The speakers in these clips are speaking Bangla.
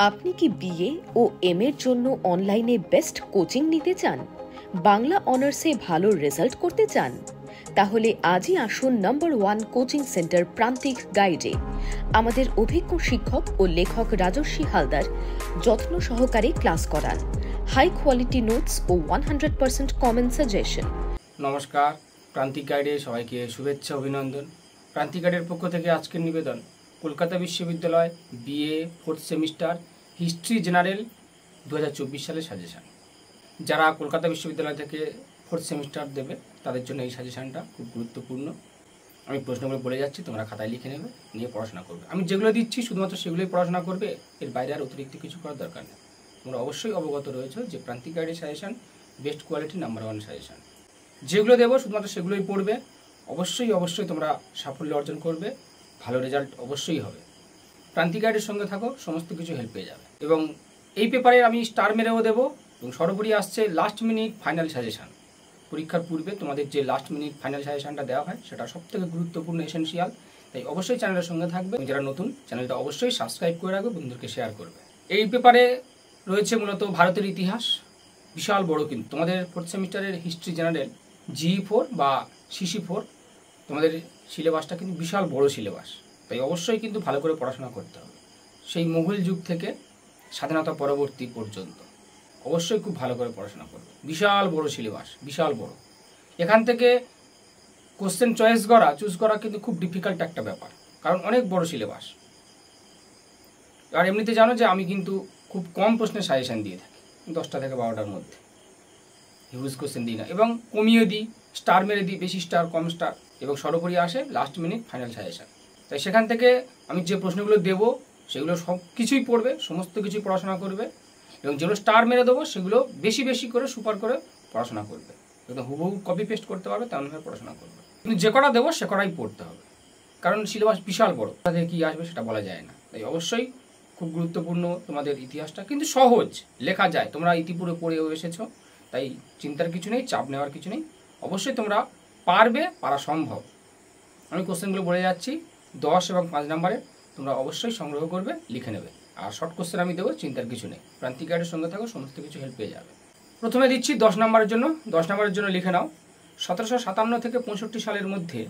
আপনি কি বিএ ও এম এর জন্য অনলাইনে বেস্ট কোচিং নিতে চান? বাংলা অনার্সে ভালো রেজাল্ট করতে চান? তাহলে আজই আসুন নম্বর 1 কোচিং সেন্টার প্রান্তিক গাইডে। আমাদের অভিজ্ঞ শিক্ষক ও লেখক রাজস্বী হালদার যত্ন সহকারে ক্লাস করান। হাই কোয়ালিটি নোটস ও 100% কমন সাজেশন। নমস্কার, প্রান্তিক গাইডে সবাইকে শুভেচ্ছা অভিনন্দন। প্রান্তিক গাইডের পক্ষ থেকে আজকের নিবেদন কলকাতা বিশ্ববিদ্যালয় BA 4th semester history general 2024 সালের সাজেশান। যারা কলকাতা বিশ্ববিদ্যালয় থেকে 4th সেমিস্টার দেবে তাদের জন্য এই সাজেশানটা খুব গুরুত্বপূর্ণ। আমি প্রশ্নগুলো বলে যাচ্ছি, তোমরা খাতায় লিখে নেবে, নিয়ে পড়াশোনা করবে। আমি যেগুলো দিচ্ছি শুধুমাত্র সেগুলোই পড়াশোনা করবে, এর বাইরে আর অতিরিক্ত কিছু করার দরকার নেই। তোমরা অবশ্যই অবগত রয়েছে যে প্রান্তিক গাইডের suggestion best quality number 1 suggestion. যেগুলো দেবো শুধুমাত্র সেগুলোই পড়বে। অবশ্যই তোমরা সাফল্য অর্জন করবে, ভালো রেজাল্ট অবশ্যই হবে। প্রান্তিক গাইডের সঙ্গে থাকো, সমস্ত কিছু হেল্প পেয়ে যাবে। এবং এই পেপারে আমি স্টার মেরেও দেবো। এবং সর্বোপরি আসছে লাস্ট মিনিট ফাইনাল সাজেশান। পরীক্ষার পূর্বে তোমাদের যে লাস্ট মিনিট ফাইনাল সাজেশানটা দেওয়া হয় সেটা সবথেকে গুরুত্বপূর্ণ, এসেনশিয়াল। তাই অবশ্যই চ্যানেলের সঙ্গে থাকবে। যারা নতুন, চ্যানেলটা অবশ্যই সাবস্ক্রাইব করে রাখবে, বন্ধুদেরকে শেয়ার করবে। এই পেপারে রয়েছে মূলত ভারতের ইতিহাস, বিশাল বড়। কিন্তু তোমাদের 4th সেমিস্টারের হিস্ট্রি জেনারেল GE4 বা CC4 তোমাদের সিলেবাসটা কিন্তু বিশাল বড় সিলেবাস। তাই অবশ্যই কিন্তু ভালো করে পড়াশোনা করতে হবে। সেই মুঘল যুগ থেকে স্বাধীনতা পরবর্তী পর্যন্ত অবশ্যই খুব ভালো করে পড়াশোনা করবে। বিশাল বড় সিলেবাস, বিশাল বড়। এখান থেকে কোশ্চেন চুজ করা কিন্তু খুব ডিফিকাল্ট একটা ব্যাপার, কারণ অনেক বড় সিলেবাস। আর এমনিতে জানো যে আমি কিন্তু খুব কম প্রশ্নের সাজেশান দিয়ে থাকি, 10টা থেকে 12টার মধ্যে। হিউজ কোশ্চেন দিই না, এবং কমিয়ে দিই, স্টার মেরে দিই, বেশি স্টার কম স্টার, এবং সর্বোপরি আসে লাস্ট মিনিট ফাইনাল সাজেশান। তাই সেখান থেকে আমি যে প্রশ্নগুলো দেবো সেগুলো সব কিছুই পড়বে, সমস্ত কিছুই পড়াশোনা করবে। এবং যেগুলো স্টার মেরে দেবো সেগুলো বেশি করে সুপার করে পড়াশোনা করবে। একদম হুবহু কপি পেস্ট করতে পারবে, তেমনভাবে পড়াশোনা করবে। কিন্তু যে কটা দেবো সে কটাই পড়তে হবে, কারণ সিলেবাস বিশাল বড়, কোথা থেকে কী আসবে সেটা বলা যায় না। তাই অবশ্যই খুব গুরুত্বপূর্ণ তোমাদের ইতিহাসটা, কিন্তু সহজ, লেখা যায়। তোমরা ইতিপূর্বে পড়েও এসেছো, তাই চিন্তার কিছু নেই, চাপ নেওয়ার কিছু নেই। অবশ্যই তোমরা পারবে, পারা সম্ভব। আমি কোশ্চেনগুলো বলে যাচ্ছি, 10 এবং 5 নম্বরে তোমরা অবশ্যই সংগ্রহ করবে, লিখে নেবে। আর শর্ট কোশ্চেন আমি দেবো, চিন্তার কিছু নেই। প্রান্তিক গাইডের সঙ্গে থাকো, সমস্ত কিছু হেল্প পেয়ে যাবে। প্রথমে দিচ্ছি 10 নম্বরের জন্য। 10 নম্বরের জন্য লিখে নাও, 1757 থেকে 65 সালের মধ্যে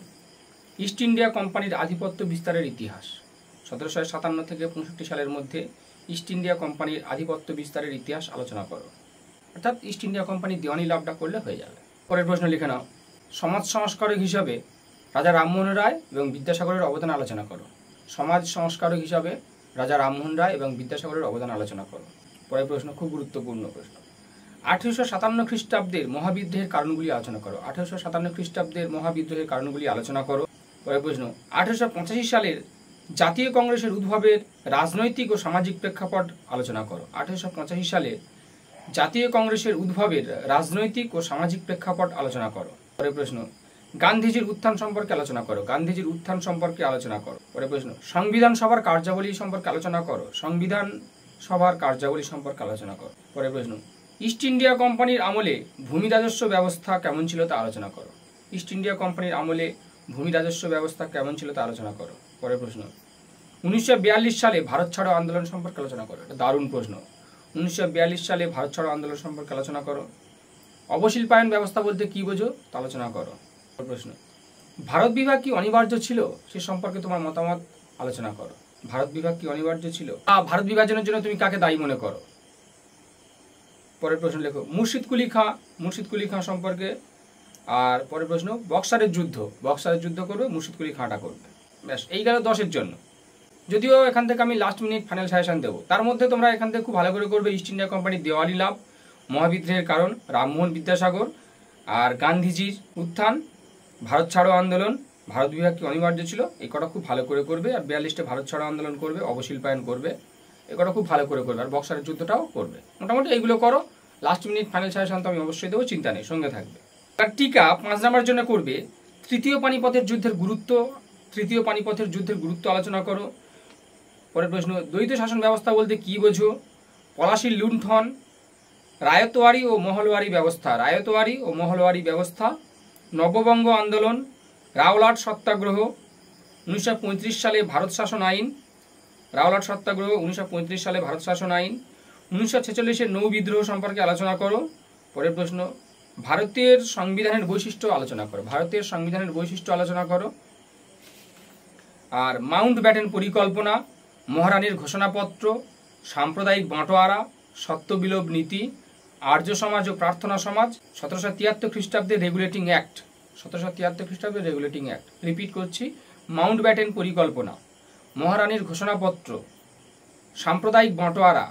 ইস্ট ইন্ডিয়া কোম্পানির আধিপত্য বিস্তারের ইতিহাস। 1757 থেকে 65 সালের মধ্যে ইস্ট ইন্ডিয়া কোম্পানির আধিপত্য বিস্তারের ইতিহাস আলোচনা করো। অর্থাৎ ইস্ট ইন্ডিয়া কোম্পানির দেওয়ানি লাভটা করলে হয়ে যাবে। পরের প্রশ্ন লিখে নাও, সমাজ সংস্কারক হিসাবে রাজা রামমোহন রায় এবং বিদ্যাসাগরের অবদান আলোচনা করো। সমাজ সংস্কারক হিসাবে রাজা রামমোহন রায় এবং বিদ্যাসাগরের অবদান আলোচনা করো। পরের প্রশ্ন খুব গুরুত্বপূর্ণ প্রশ্ন, 1857 খ্রিস্টাব্দের মহাবিদ্রোহের কারণগুলি আলোচনা করো। 1857 খ্রিস্টাব্দের মহাবিদ্রোহের কারণগুলি আলোচনা করো। পরের প্রশ্ন, 1885 সালের জাতীয় কংগ্রেসের উদ্ভবের রাজনৈতিক ও সামাজিক প্রেক্ষাপট আলোচনা করো। 1885 সালে জাতীয় কংগ্রেসের উদ্ভবের রাজনৈতিক ও সামাজিক প্রেক্ষাপট আলোচনা করো। পরের প্রশ্ন, গান্ধীজির উত্থান সম্পর্কে আলোচনা করো। গান্ধীজির উত্থান সম্পর্কে আলোচনা করো। পরের প্রশ্ন, সংবিধান সভার কার্যাবলী সম্পর্কে আলোচনা করো। সংবিধান সভার কার্যাবলী সম্পর্কে আলোচনা করো। পরের প্রশ্ন, ইস্ট ইন্ডিয়া কোম্পানির আমলে ভূমি রাজস্ব ব্যবস্থা কেমন ছিল তা আলোচনা করো। ইস্ট ইন্ডিয়া কোম্পানির আমলে ভূমি রাজস্ব ব্যবস্থা কেমন ছিল তা আলোচনা করো। পরের প্রশ্ন, 1942 সালে ভারত ছাড়ো আন্দোলন সম্পর্কে আলোচনা করো। এটা দারুণ প্রশ্ন। 1942 সালে ভারত ছাড়ো আন্দোলন সম্পর্কে আলোচনা করো। অবশিল্পায়ন ব্যবস্থা বলতে কী বোঝো তা আলোচনা করো। প্রশ্ন, ভারত বিভাগ কি অনিবার্য ছিল সে সম্পর্কে তোমার মতামত আলোচনা করো। ভারত বিভাগ কি অনিবার্য ছিল? ভারত বিভাজনের জন্য তুমি কাকে দায়ী মনে করো? পরের প্রশ্ন লেখো, মুর্শিদ কুলি খাঁ সম্পর্কে। আর পরের প্রশ্ন, বক্সারের যুদ্ধ করবে, মুর্শিদ কুলি খাঁটা করবে। ব্যাস, এই গেল 10-এর জন্য। যদিও এখান থেকে আমি লাস্ট মিনিট ফাইনাল সাজেশন দেবো, তার মধ্যে তোমরা এখান থেকে খুব ভালো করে করবে ইস্ট ইন্ডিয়া কোম্পানির দেওয়ানি লাভ, মহাবিদ্রোহের কারণ, রামমোহন বিদ্যাসাগর, আর গান্ধীজির উত্থান, ভারত ছাড়ো আন্দোলন, ভারত বিভাগ কি অনিবার্য ছিল, এই কটা খুব ভালো করে করবে। আর 42টে ভারত ছাড়ো আন্দোলন করবে, অবশিল্পায়ন করবে, এই কটা খুব ভালো করে করবে। আর বক্সারের যুদ্ধটাও করবে। মোটামুটি এইগুলো করো। লাস্ট মিনিট ফাইনাল সাজেশন তো আমি অবশ্যই দেবো, চিন্তা নেই, সঙ্গে থাকবে। আর টিকা 5 নম্বরের জন্য করবে তৃতীয় পানিপথের যুদ্ধের গুরুত্ব আলোচনা করো। পরের প্রশ্ন, দ্বৈত শাসন ব্যবস্থা বলতে কী বোঝো? পলাশির লুণ্ঠন, রায়তওয়ারি ও মহলওয়ারি ব্যবস্থা, নববঙ্গ আন্দোলন, রাওলাট সত্যাগ্রহ, 1935 সালে ভারত শাসন আইন, রাওলাট সত্যাগ্রহ, 1935 সালে ভারত শাসন আইন, 1946-এর নৌ বিদ্রোহ সম্পর্কে আলোচনা করো। পরের প্রশ্ন, ভারতের সংবিধানের বৈশিষ্ট্য আলোচনা করো। ভারতের সংবিধানের বৈশিষ্ট্য আলোচনা করো। আর মাউন্ট ব্যাটেন পরিকল্পনা, মহারানীর ঘোষণাপত্র, সাম্প্রদায়িক বাঁটোয়ারা, সত্যবিলোপ নীতি, আর্য সমাজ ও প্রার্থনা সমাজ, 1773 খ্রিস্টাব্দের রেগুলেটিং অ্যাক্ট। 1773 খ্রিস্টাব্দের রেগুলেটিং অ্যাক্ট। রিপিট করছি, মাউন্ট ব্যাটেন পরিকল্পনা, মহারানীর ঘোষণাপত্র, সাম্প্রদায়িক বাঁটোয়ারা,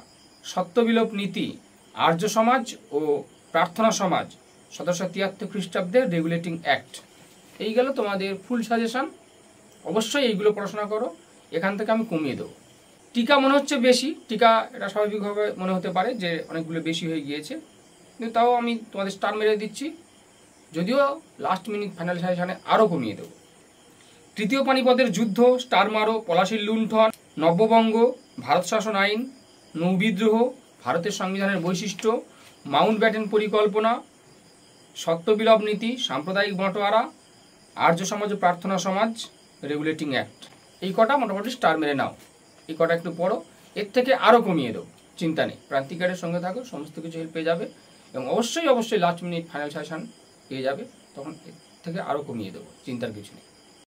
সত্যবিলোপ নীতি, আর্য সমাজ ও প্রার্থনা সমাজ, 1773 খ্রিস্টাব্দের রেগুলেটিং অ্যাক্ট। এই গেল তোমাদের ফুল সাজেশন। অবশ্যই এইগুলো পড়াশোনা করো। এখান থেকে আমি কমিয়ে দেবো। টিকা মনে হচ্ছে বেশি, টিকা এটা স্বাভাবিকভাবে মনে হতে পারে যে অনেকগুলো বেশি হয়ে গিয়েছে, কিন্তু তাও আমি তোমাদের স্টার মেরে দিচ্ছি, যদিও লাস্ট মিনিট ফাইনাল সাজেশনে আরও কমিয়ে দেবো। তৃতীয় পানিপথের যুদ্ধ, স্টার মারো, পলাশির লুণ্ঠন, নব্যবঙ্গ, ভারত শাসন আইন, নৌবিদ্রোহ, ভারতের সংবিধানের বৈশিষ্ট্য, মাউন্ট ব্যাটেন পরিকল্পনা, সত্যবিলোপ নীতি, সাম্প্রদায়িক বাঁটোয়ারা, আর্য সমাজ ও প্রার্থনা সমাজ, রেগুলেটিং অ্যাক্ট। এই কটা মোটামুটি স্টার মেরে নাও। এই কটা একটু পড়ো, এর থেকে আরও কমিয়ে দেবো, চিন্তা নেই। প্রান্তিক গাইডের সঙ্গে থাকো, সমস্ত কিছু হেল্প পেয়ে যাবে, এবং অবশ্যই লাস্ট মিনিট ফাইনাল সাজেশন পেয়ে যাবে, তখন এর থেকে আরও কমিয়ে দেবো, চিন্তার কিছু নেই।